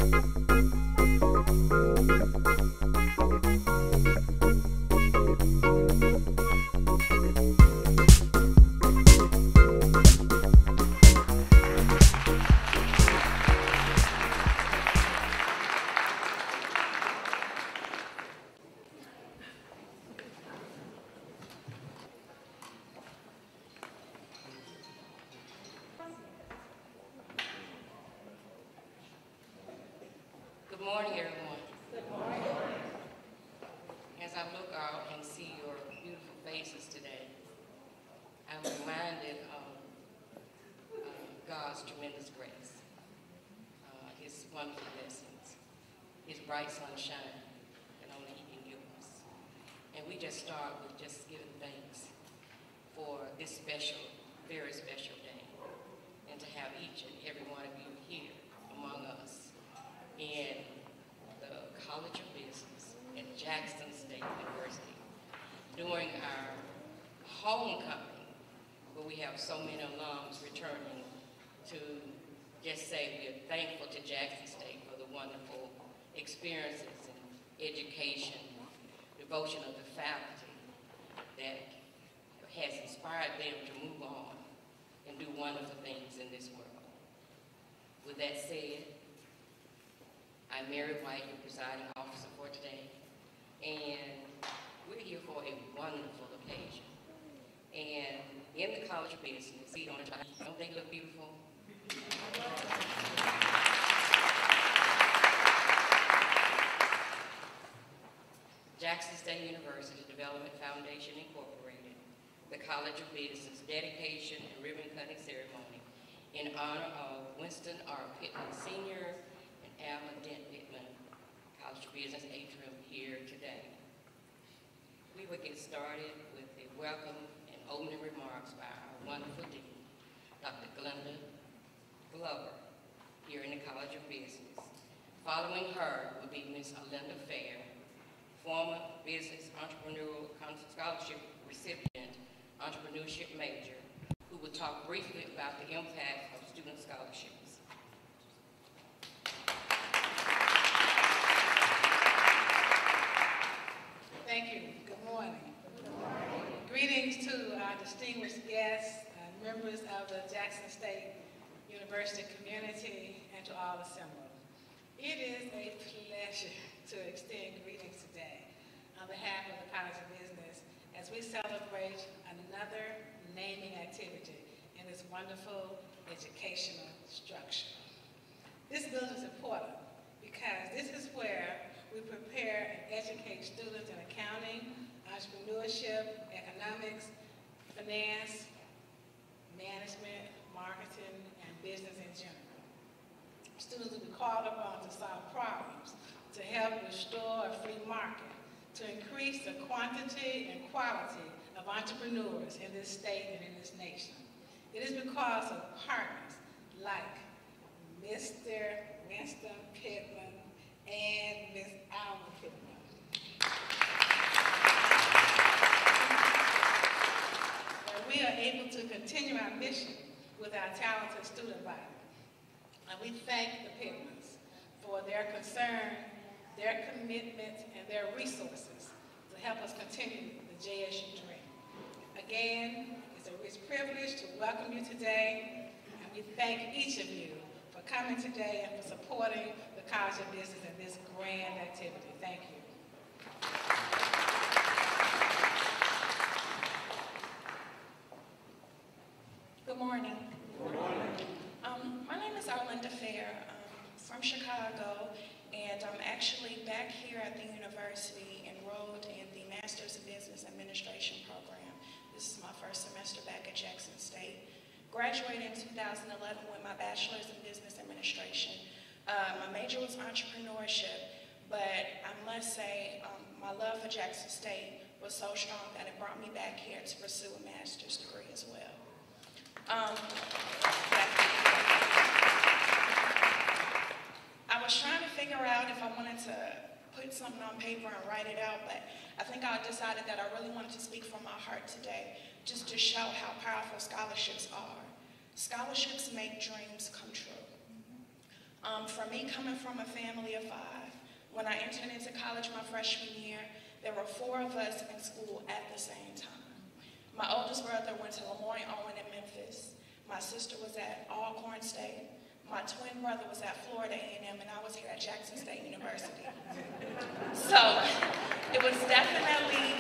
Good morning, everyone. Good morning. As I look out and see your beautiful faces today, I'm reminded of God's tremendous grace, His wonderful blessings, His bright sunshine that only He can give us. And we just start with just giving thanks for this special, very special day, and to have each and every one of you here among us in the College of Business at Jackson State University during our homecoming, where we have so many alums returning to just say we are thankful to Jackson State for the wonderful experiences and education, devotion of the faculty that has inspired them to move on and do wonderful things in this world. With that said, I'm Mary White, your presiding officer for today, and we're here for a wonderful occasion. And in the College of Business, see on the top, don't they look beautiful? Jackson State University Development Foundation Incorporated, the College of Business dedication and ribbon cutting ceremony in honor of Winston R. Pittman Sr. and Alma Dent Pittman, College of Business atrium here today. We will get started with a welcome and opening remarks by our wonderful dean, Dr. Glenda Glover, here in the College of Business. Following her will be Ms. Alinda Fair, former Business Entrepreneurial Scholarship recipient, entrepreneurship major, who will talk briefly about the impact of student scholarships. Thank you. Good morning. Good morning. Greetings to our distinguished guests, members of the Jackson State University community, and to all assembled. It is a pleasure to extend greetings today on behalf of the College of Business as we celebrate another naming activity in this wonderful educational structure. This building is important because this is where we prepare and educate students in accounting, entrepreneurship, economics, finance, management, marketing, and business in general. Students will be called upon to solve problems, to help restore a free market, to increase the quantity and quality of entrepreneurs in this state and in this nation. It is because of partners like Mr. Winston Pittman and Ms. Alma Pittman. We are able to continue our mission with our talented student body. And we thank the Pittmans for their concern, their commitment, and their resources to help us continue the JSU dream. Again, it's a rich privilege to welcome you today, and we thank each of you for coming today and for supporting the College of Business in this grand activity. Thank you. Good morning. Good morning. My name is Alinda Fair. I'm from Chicago, and I'm actually back here at the university enrolled in the Master's of Business Administration program. This is my first semester back at Jackson State. Graduated in 2011 with my Bachelor's in Business Administration. My major was entrepreneurship, but I must say my love for Jackson State was so strong that it brought me back here to pursue a master's degree as well. I was trying to figure out if I wanted to put something on paper and write it out, but I think I decided that I really wanted to speak from my heart today, just to show how powerful scholarships are. Scholarships make dreams come true. For me, coming from a family of 5, when I entered into college my freshman year, there were 4 of us in school at the same time. My oldest brother went to Lemoyne Owen in Memphis. My sister was at Alcorn State. My twin brother was at Florida A&M, and I was here at Jackson State University. So it was definitely,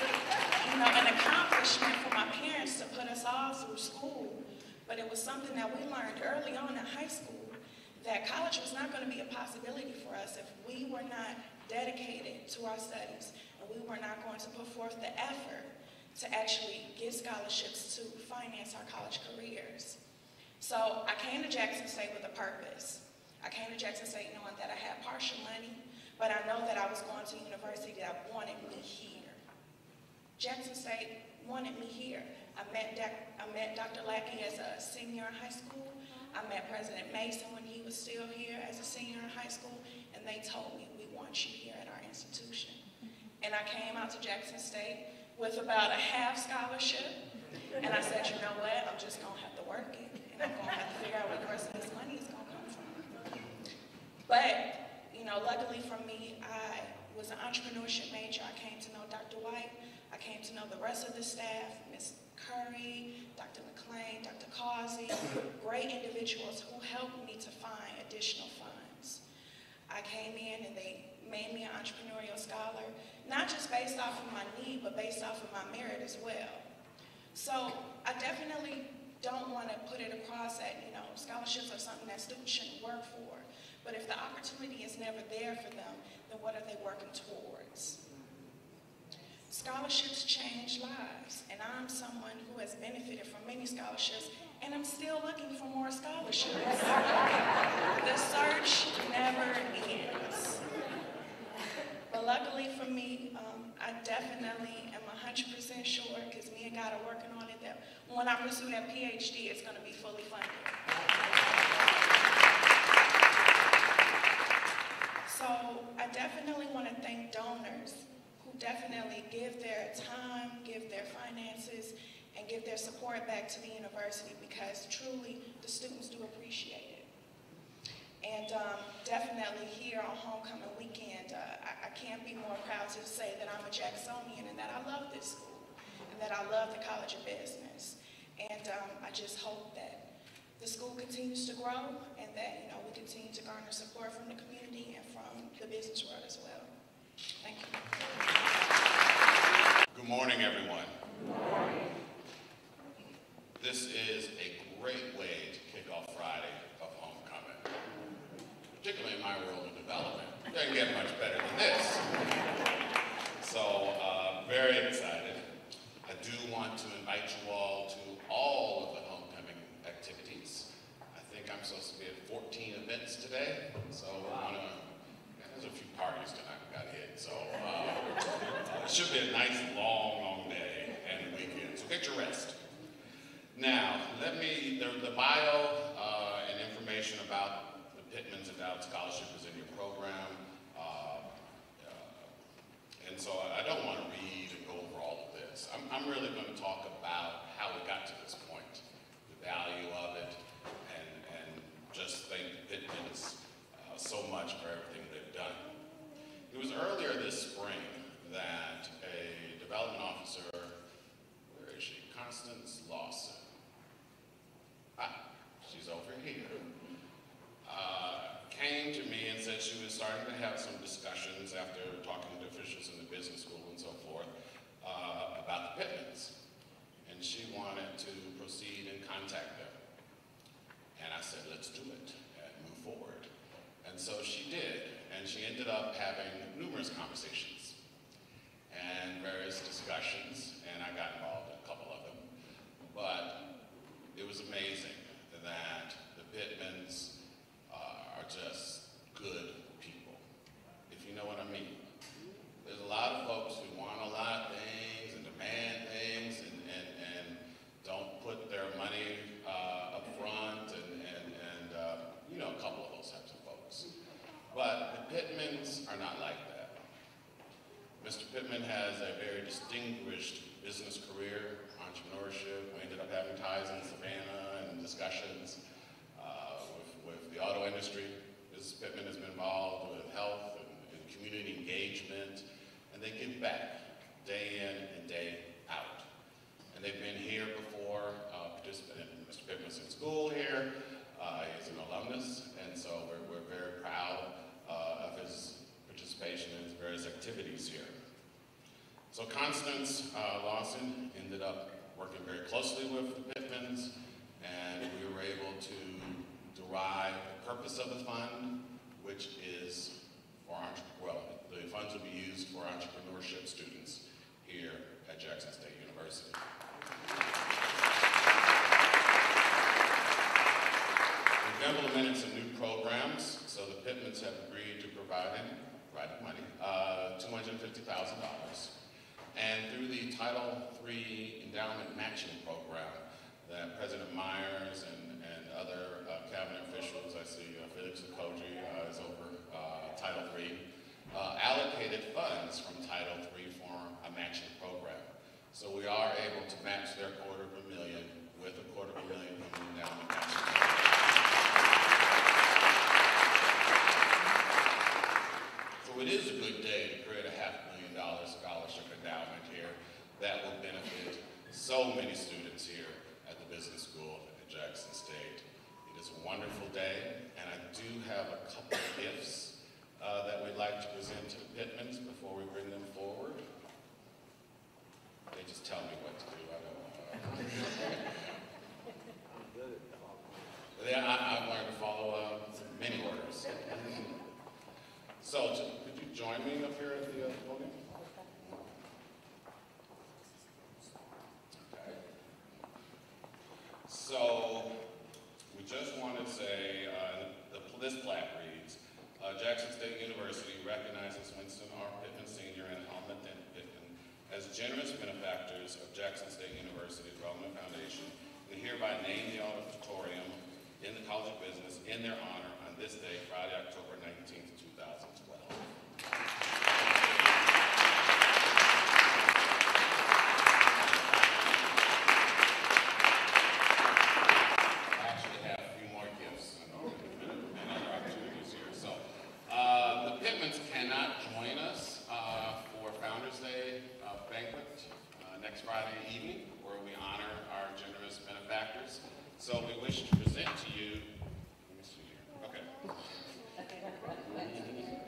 an accomplishment for my parents to put us all through school. But it was something that we learned early on in high school, that college was not going to be a possibility for us if we were not dedicated to our studies and we were not going to put forth the effort to actually get scholarships to finance our college careers. So I came to Jackson State with a purpose. I came to Jackson State knowing that I had partial money, but I know that I was going to a university that wanted me here. Jackson State wanted me here. I met Dr. Lackey as a senior in high school. I met President Mason when he was still here as a senior in high school, and they told me, we want you here at our institution. And I came out to Jackson State with about a half scholarship, and I said, you know what, I'm just gonna have to work it, and I'm gonna have to figure out where the rest of this money is gonna come from. But, luckily for me, I was an entrepreneurship major. I came to know Dr. White. I came to know the rest of the staff, Ms. Curry, Dr. McClain, Dr. Causey, great individuals who helped me to find additional funds. I came in and they made me an entrepreneurial scholar, not just based off of my need, but based off of my merit as well. So I definitely don't want to put it across that, scholarships are something that students shouldn't work for. But if the opportunity is never there for them, then what are they working towards? Scholarships change lives, and I'm someone who has benefited from many scholarships, and I'm still looking for more scholarships. The search never ends. But luckily for me, I definitely am 100% sure, because me and God are working on it, that when I pursue that PhD, it's going to be fully funded. So I definitely want to thank donors who definitely give their time, give their finances, and give their support back to the university, because truly the students do appreciate it. And definitely here on homecoming weekend, I can't be more proud to say that I'm a Jacksonian and that I love this school and that I love the College of Business. And I just hope that the school continues to grow and that we continue to garner support from the community and from the business world as well. Thank you. Good morning, everyone. Good morning. This is a great way to kick off Friday of homecoming, particularly in my world of development. It doesn't get much better than this. So, very excited. I do want to invite you all to all of the homecoming activities. I think I'm supposed to be at 14 events today, so there's a few parties tonight we got hit, so it should be a nice, long day and weekend, so get your rest. Now, the bio and information about the Pittman's Endowed Scholarship is in your program, and so I don't want to read and go over all of this. I'm really going to talk about how we got to this point, the value of it, and just thank the Pittmans so much for everything they've done. It was earlier this spring that a development officer, where is she? Constance Lawson. She's over here. Came to me and said she was starting to have some discussions after talking to officials in the business school and so forth about the Pittmans. And she wanted to proceed and contact them. And I said, let's do it and move forward. And so she did. And she ended up having numerous conversations and various discussions. And I got involved in a couple of them. But it was amazing that the Pittmans are just good people, if you know what I mean. There's a lot of folks who want a lot of things and demand things and don't put their money up front and a couple of those types of folks. But the Pittmans are not like that. Mr. Pittman has a very distinguished business career, entrepreneurship. We ended up having ties in Savannah and discussions with the auto industry. This Mrs. Pittman has been involved with health and community engagement, and they give back day in and day out. And they've been here before, participating. Mr. Pittman's in school here. He's an alumnus, and so we're very proud of his participation in his various activities here. So Constance Lawson ended up working very closely with the Pittmans, and we were able to derive the purpose of the fund, which is for, the funds will be used for entrepreneurship students here at Jackson State University. We've implemented some new programs, so the Pittmans have agreed to provide money, $250,000. And through the Title III Endowment Matching Program that President Myers and other cabinet officials, I see Felix Okoji is over Title III, allocated funds from Title III for a matching program. So we are able to match their $250,000 with a $250,000 from the endowment matching program. So it is a good day to create a $500,000 scholarship endowment here that will benefit so many students here at the business school at Jackson State. It is a wonderful day, and I do have a couple of gifts that we'd like to present to the Pittmans before we bring them forward. They just tell me what to do. I don't know. I've learned to follow many orders. So, could you join me up here at the podium? Okay. So, we just want to say, this plaque reads, Jackson State University recognizes Winston R. Pittman Sr. and Helmut Pittman as generous benefactors of Jackson State University Development Foundation, and hereby name the auditorium in the College of Business in their honor on this day, Friday, October 19th, 2012. I actually have a few more gifts and other opportunities here. So, the Pittmans cannot join us for Founders Day banquet next Friday evening, where we honor our generous benefactors. So we wish to present to you, let me see here, okay.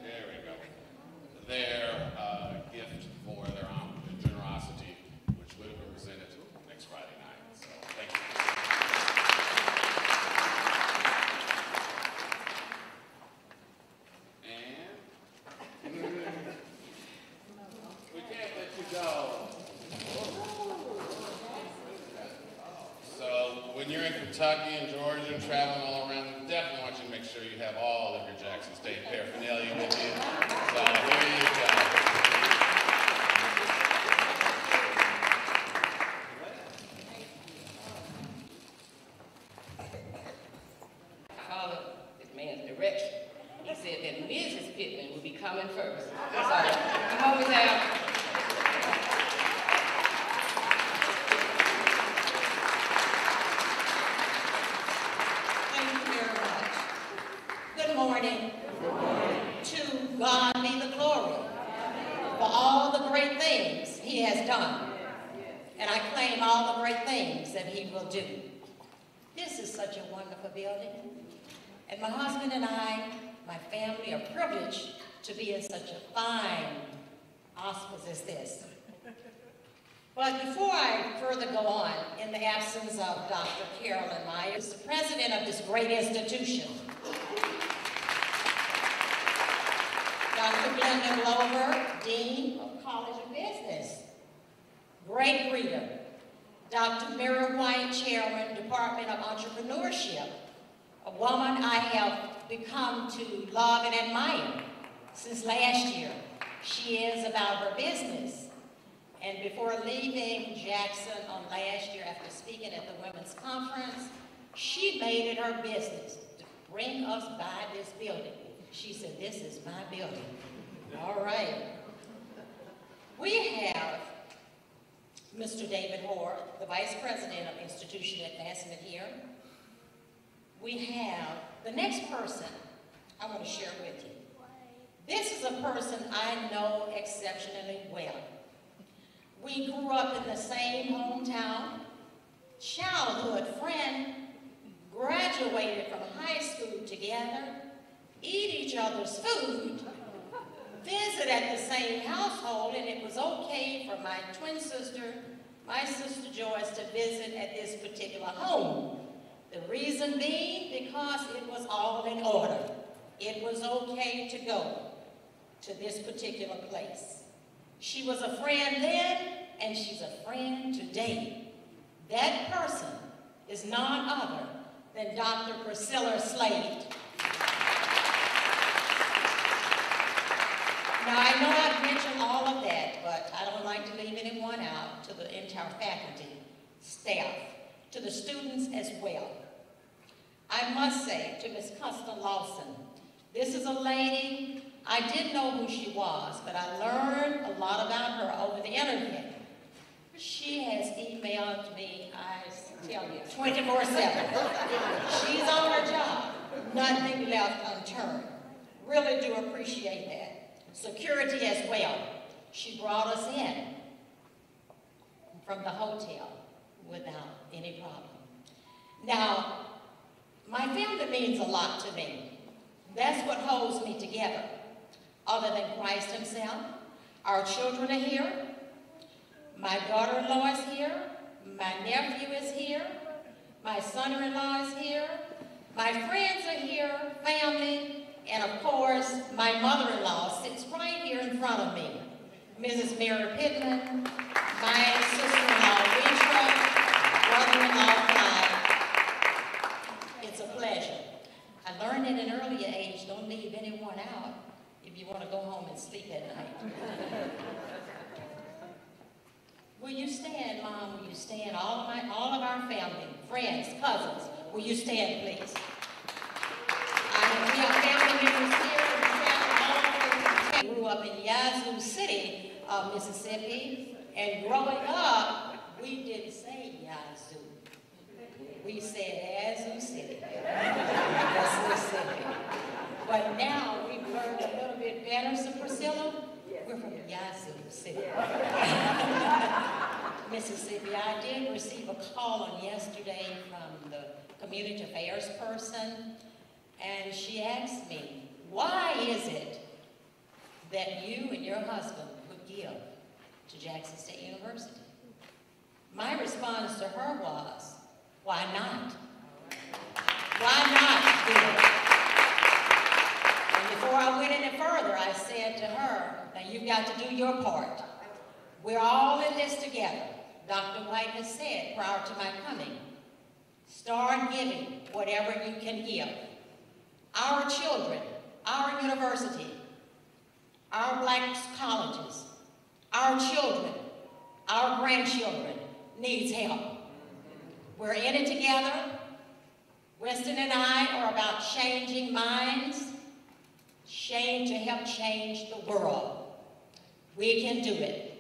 There we go. Their gift for their generosity, which would have been presented next Friday night. So thank you. And we can't let you go. When you're in Kentucky and Georgia and traveling all around, we definitely want you to make sure you have all of your Jackson State paraphernalia with you. So here you go. I followed this man's direction. He said that Mrs. Pittman would be coming first. So I'm always out. To God be the glory for all the great things he has done. And I claim all the great things that he will do. This is such a wonderful building. And my husband and I, my family, are privileged to be in such a fine auspice as this. But before I further go on, in the absence of Dr. Carolyn Myers, the president of this great institution, Dr. Glenda Glover, Dean of College of Business, great reader, Dr. Mary White, Chairman, Department of Entrepreneurship, a woman I have become to love and admire since last year. She is about her business. And before leaving Jackson on last year after speaking at the Women's Conference, she made it her business to bring us by this building. She said, "This is my building." All right. We have Mr. David Hoare, the Vice President of Institution Advancement here. We have the next person I want to share with you. This is a person I know exceptionally well. We grew up in the same hometown, childhood friend, graduated from high school together, eat each other's food, visit at the same household, and it was okay for my twin sister, my sister Joyce, to visit at this particular home. The reason being because it was all in order. It was okay to go to this particular place. She was a friend then, and she's a friend today. That person is none other than Dr. Priscilla Slade. Now, I know I've mentioned all of that, but I don't like to leave anyone out, to the entire faculty, staff, to the students as well. I must say to Ms. Custer Lawson, this is a lady, I didn't know who she was, but I learned a lot about her over the internet. She has emailed me, I tell you, 24/7. She's on her job, nothing left unturned. Really do appreciate that. Security as well. She brought us in from the hotel without any problem. Now, my family means a lot to me. That's what holds me together. Other than Christ himself, our children are here, my daughter-in-law is here, my nephew is here, my son-in-law is here, my friends are here, family, and of course, my mother-in-law sits right here in front of me, Mrs. Mary Pittman, my sister-in-law, Rachel, brother-in-law, Clyde. It's a pleasure. I learned at an earlier age, don't leave anyone out if you want to go home and sleep at night. Will you stand, Mom? Will you stand? All of our family, friends, cousins, will you stand, please? We have family members here, and family grew up in Yazoo City, Mississippi, and growing up, we didn't say Yazoo. We said Yazoo City. That's Mississippi. But now we've learned a little bit better, so Priscilla, we're from Yazoo City. Mississippi. I did receive a call on yesterday from the community affairs person, and she asked me, why is it that you and your husband would give to Jackson State University? My response to her was, why not? Why not give? And before I went any further, I said to her, now you've got to do your part. We're all in this together. Dr. White has said prior to my coming, start giving whatever you can give. Our children, our university, our black colleges, our children, our grandchildren needs help. We're in it together. Weston and I are about changing minds, to help change the world. We can do it.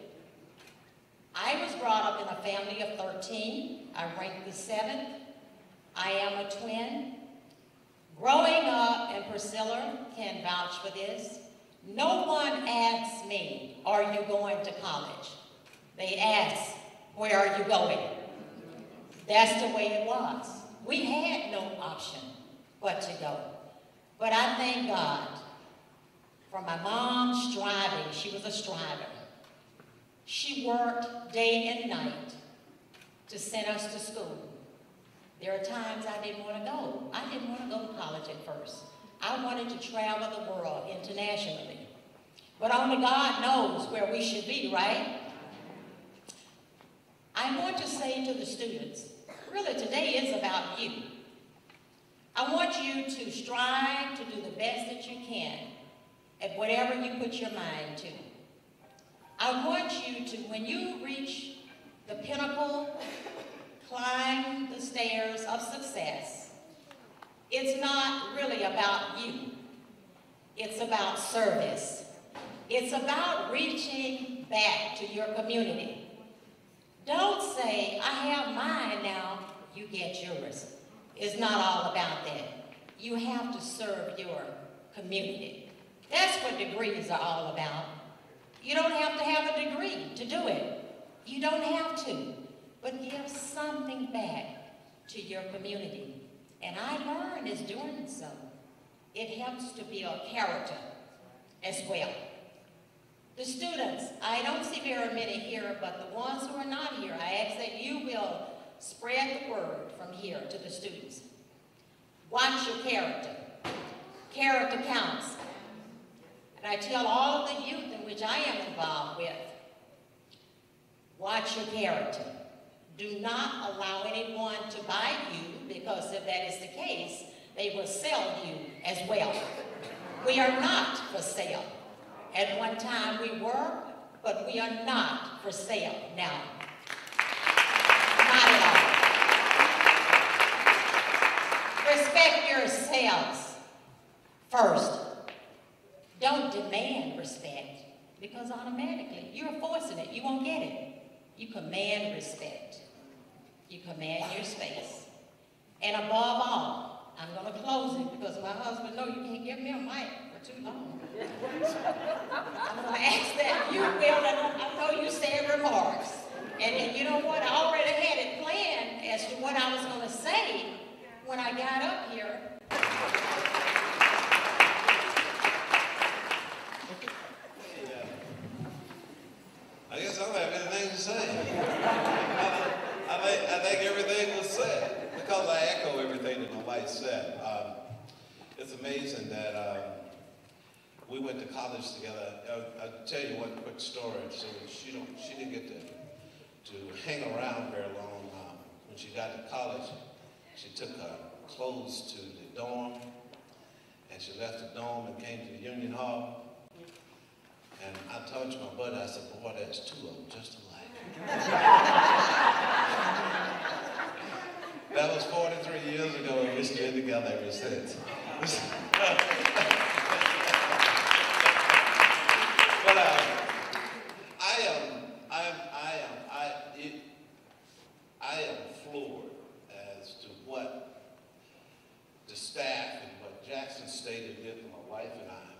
I was brought up in a family of 13. I ranked the 7th. I am a twin. Growing up, and Priscilla can vouch for this, no one asks me, are you going to college? They ask, where are you going? That's the way it was. We had no option but to go. But I thank God for my mom striving. She was a striver. She worked day and night to send us to school. There are times I didn't want to go. I didn't want to go to college at first. I wanted to travel the world internationally. But only God knows where we should be, right? I want to say to the students, really today is about you. I want you to strive to do the best that you can at whatever you put your mind to. I want you to, when you reach the pinnacle, climb the stairs of success, it's not really about you. It's about service. It's about reaching back to your community. Don't say, I have mine now, you get yours. It's not all about that. You have to serve your community. That's what degrees are all about. You don't have to have a degree to do it. You don't have to, but give something back to your community. And I learned is doing so. It helps to build character as well. The students, I don't see very many here, but the ones who are not here, I ask that you will spread the word from here to the students. Watch your character. Character counts. And I tell all of the youth in which I am involved with, watch your character. Do not allow anyone to buy you, because if that is the case, they will sell you as well. We are not for sale. At one time we were, but we are not for sale now. Not at all. Respect yourselves first. Don't demand respect, because automatically you're forcing it. You won't get it. You command respect. You command your space. And above all, I'm going to close it because my husband knows you can't give me a mic for too long. I'm going to ask that you will, and I know you said remarks. And you know what? I already had it planned as to what I was going to say when I got up here. I guess I don't have anything to say. I think everything was said, because I echo everything that my wife said. It's amazing that we went to college together. I'll tell you one quick story. So she didn't get to hang around very long. When she got to college, she took her clothes to the dorm, and she left the dorm and came to the Union Hall. And I told my buddy, I said, boy, there's two of them just alike. That was 43 years ago, and we've been together ever since. But I am floored as to what the staff and what Jackson State did for my wife and I,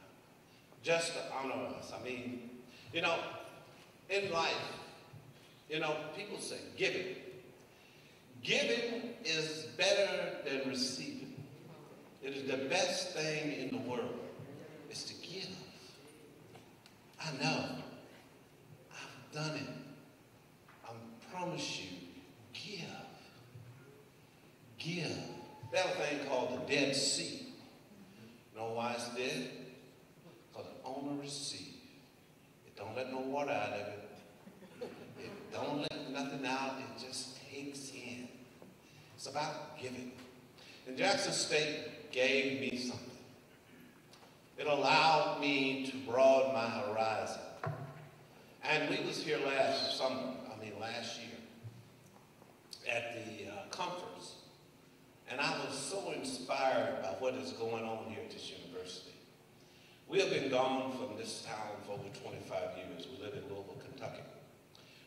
just to honor us. I mean, you know, in life, you know, people say giving. Giving is better than receiving. It is the best thing in the world, is to give. I know. I've done it. I promise you, give. Give. They have a thing called the Dead Sea. You know why it's dead? Because it only receives. It don't let no water out of it. It don't let nothing out. It just takes in. It's about giving. And Jackson State gave me something. It allowed me to broaden my horizon. And we was here last year, at the conference. And I was so inspired by what is going on here at this university. We have been gone from this town for over 25 years. We live in Louisville, Kentucky.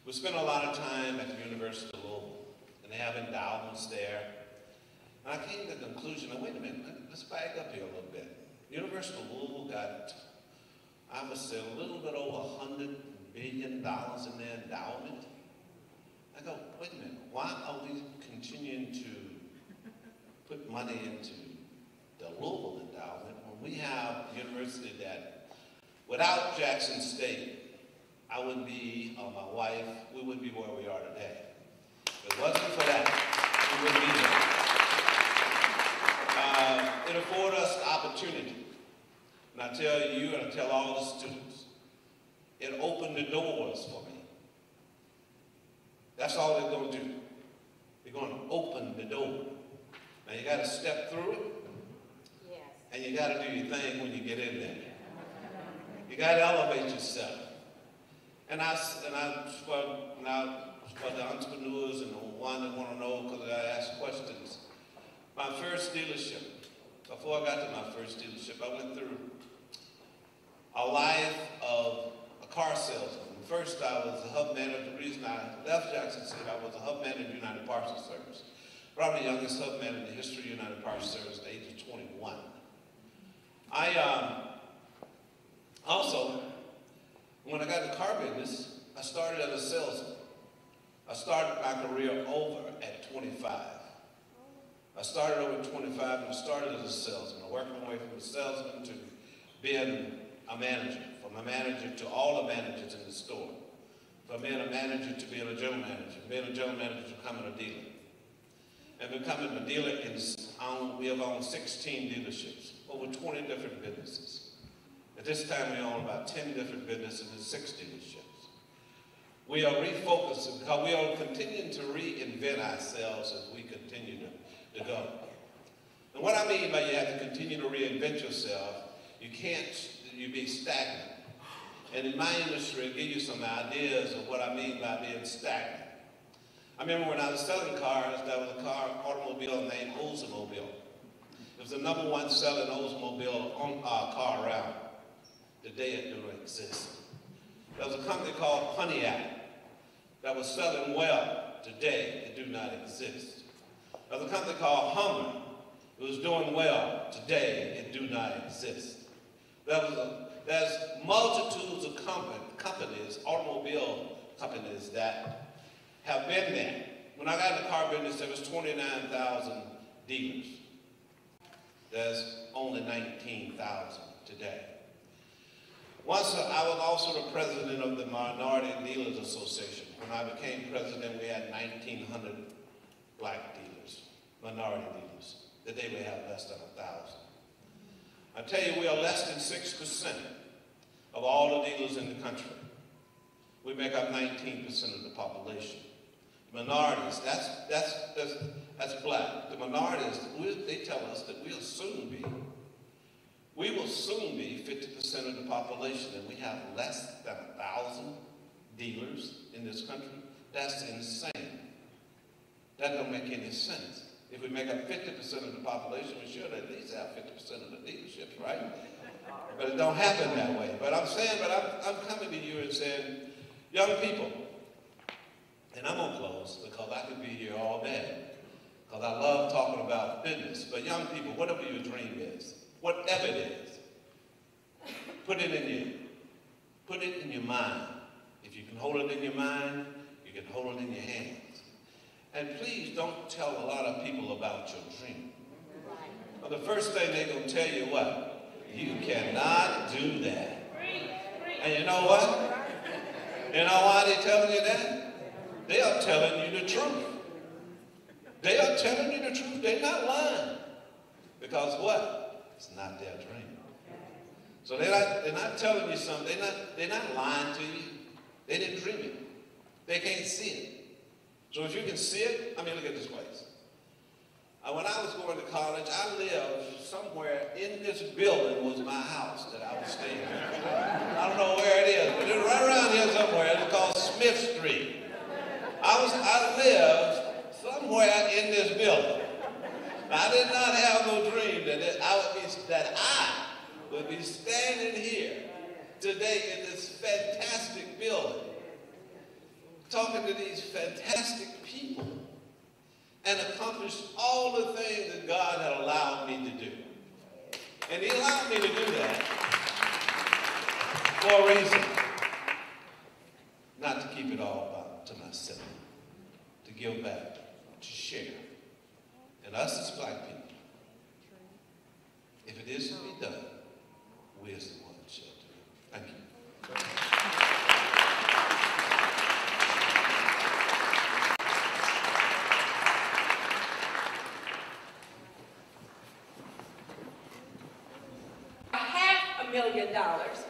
We spent a lot of time at the University of Louisville, and they have endowments there. And I came to the conclusion, wait a minute, let's back up here a little bit. University of Louisville got, I would say, a little bit over $100 billion in their endowment. I go, wait a minute, why are we continuing to put money into the Louisville endowment when we have a university that, without Jackson State, I wouldn't be, my wife, we wouldn't be where we are today. If it wasn't for that, we wouldn't be there. It afforded us the opportunity. And I tell you, and I tell all the students, it opened the doors for me. That's all they're going to do. They're going to open the door. Now you got to step through it. Yes. And you got to do your thing when you get in there. You got to elevate yourself. And for the entrepreneurs and the one that want to know, because I ask questions. My first dealership, before I got to my first dealership, I went through a life of a car salesman. First, I was a hub manager. The reason I left Jackson State, I was a hub manager of United Parcel Service. Probably the youngest hub manager in the history of United Parcel Service at the age of 21. Also, when I got in the car business, I started as a salesman. I started my career over at 25. I started over at 25 and I started as a salesman. I worked my way from a salesman to being a manager, from a manager to all the managers in the store, from being a manager to being a general manager, being a general manager to becoming a dealer. And becoming a dealer, we have owned 16 dealerships, over 20 different businesses. At this time, we own about 10 different businesses and 6 dealerships. We are refocusing because we are continuing to reinvent ourselves as we continue to go. And what I mean by you have to continue to reinvent yourself, you be stagnant. And in my industry, I'll give you some ideas of what I mean by being stagnant. I remember when I was selling cars, there was automobile named Oldsmobile. It was the #1 selling Oldsmobile car around. Today it doesn't exist. There was a company called Pontiac that was selling well. Today it do not exist. There was a company called Hummer. It was doing well. Today it do not exist. There's multitudes of companies, automobile companies that have been there. When I got in the car business, there was 29,000 dealers. There's only 19,000 today. Once I was also the president of the Minority Dealers Association. When I became president, we had 1,900 black dealers, minority dealers. Today we have less than 1,000. I tell you, we are less than 6% of all the dealers in the country. We make up 19% of the population. Minorities, that's black. The minorities, they tell us that we will soon be 50% of the population, and we have less than 1,000 dealers in this country. That's insane. That don't make any sense. If we make up 50% of the population, we should at least have 50% of the dealerships, right? But it don't happen that way. But I'm coming to you and saying, young people, and I'm gonna close because I could be here all day, because I love talking about business. But young people, whatever your dream is, whatever it is, put it in your mind. If you can hold it in your mind, you can hold it in your hands. And please don't tell a lot of people about your dream. Well, the first thing they're going to tell you what? You cannot do that. And you know what? You know why they're telling you that? They are telling you the truth. They are telling you the truth. They're not lying. Because what? It's not their dream. So they're not telling you something. They're not lying to you. They didn't dream it. They can't see it. So if you can see it, I mean, look at this place. When I was going to college, I lived somewhere in this building was my house that I was staying in. I don't know where it is, but it's right around here somewhere. It's called Smith Street. I lived somewhere in this building. Now, I did not have no dream that I would be standing here today in this fantastic building, talking to these fantastic people and accomplish all the things that God had allowed me to do. And he allowed me to do that for a reason. Not to keep it all about to myself, to give back, to share. And us as black people, if it is to be done, we as the ones shall do it. Thank you. $500,000.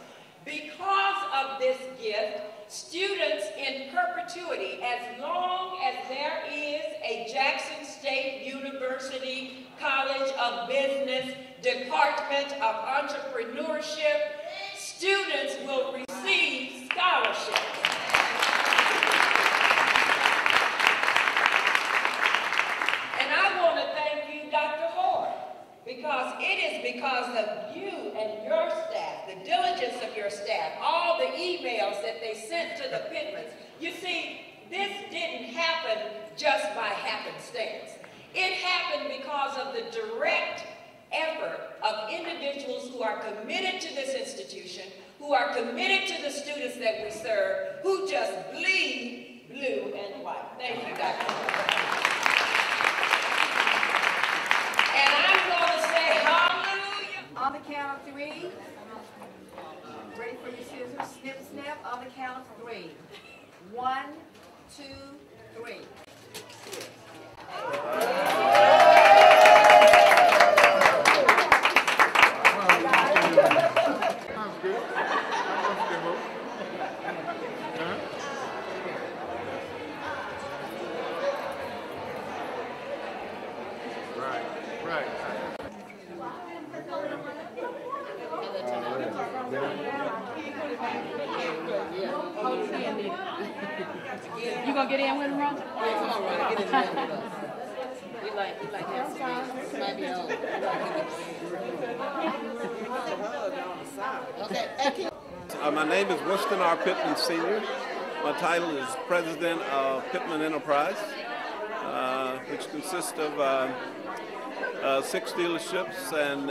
Because of this gift, students in perpetuity, as long as there is a Jackson State University College of Business Department of Entrepreneurship, students will receive scholarships. And I want to thank you, Dr. Hoare, because it is because of you and your staff, the diligence of your staff, all the emails that they sent to the Pittmans. You see, this didn't happen just by happenstance. It happened because of the direct effort of individuals who are committed to this institution, who are committed to the students that we serve, who just bleed blue and white. Thank you, Dr. And I'm going to say hallelujah. On the count of 3. Ready for your scissors? Snip, snap. On the count of 3. 1, 2, 3. You gonna get in with him, Ron? Yeah, come on, Ron, get in there with us. We like that. Might be old. Okay. My name is Winston R. Pittman Sr. My title is President of Pittman Enterprise, which consists of 6 dealerships and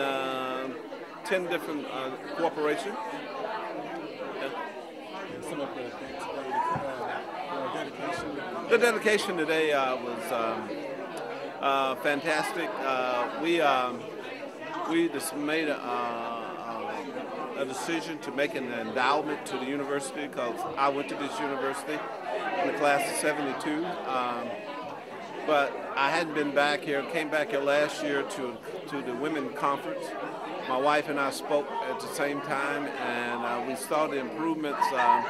10 different corporations. The dedication today was fantastic. We just made a decision to make an endowment to the university because I went to this university in the class of 72. But I hadn't been back here, came back here last year to the women's conference. My wife and I spoke at the same time, and we saw the improvements that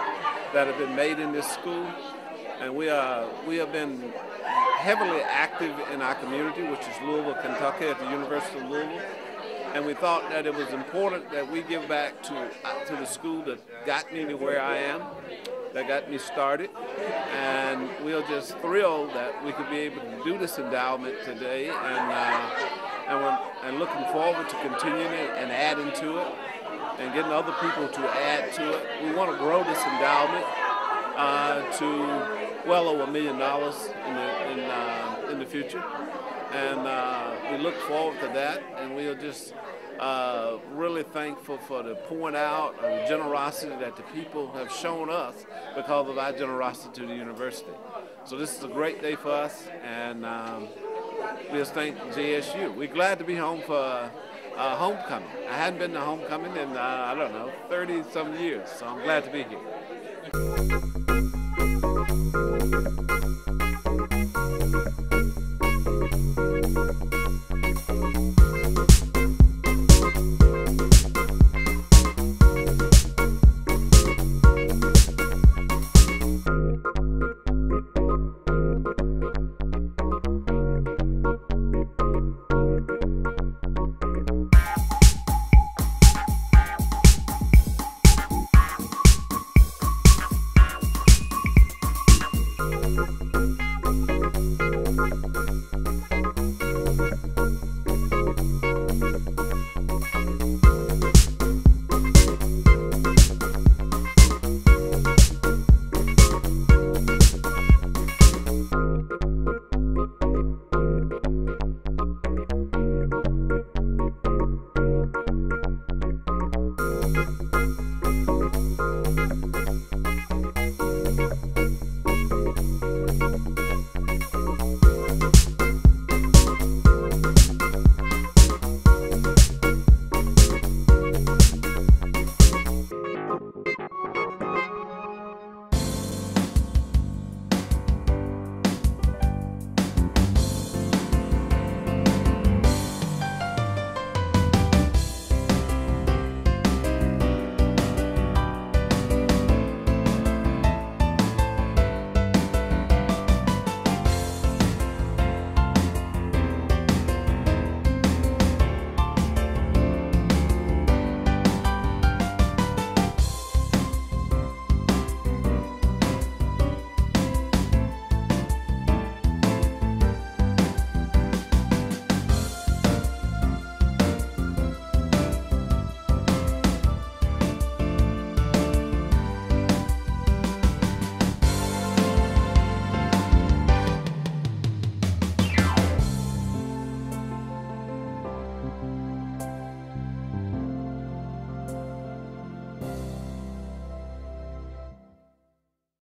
have been made in this school. And we have been heavily active in our community, which is Louisville, Kentucky, at the University of Louisville. And we thought that it was important that we give back to the school that got me to where I am, that got me started. And we are just thrilled that we could be able to do this endowment today, and looking forward to continuing it and adding to it and getting other people to add to it. We want to grow this endowment to well over $1 million in the future, and we look forward to that. And we are just really thankful for the pouring out of the generosity that the people have shown us because of our generosity to the university. So this is a great day for us, and we just thank JSU. We're glad to be home for homecoming. I hadn't been to homecoming in, I don't know, 30-some years, so I'm glad to be here.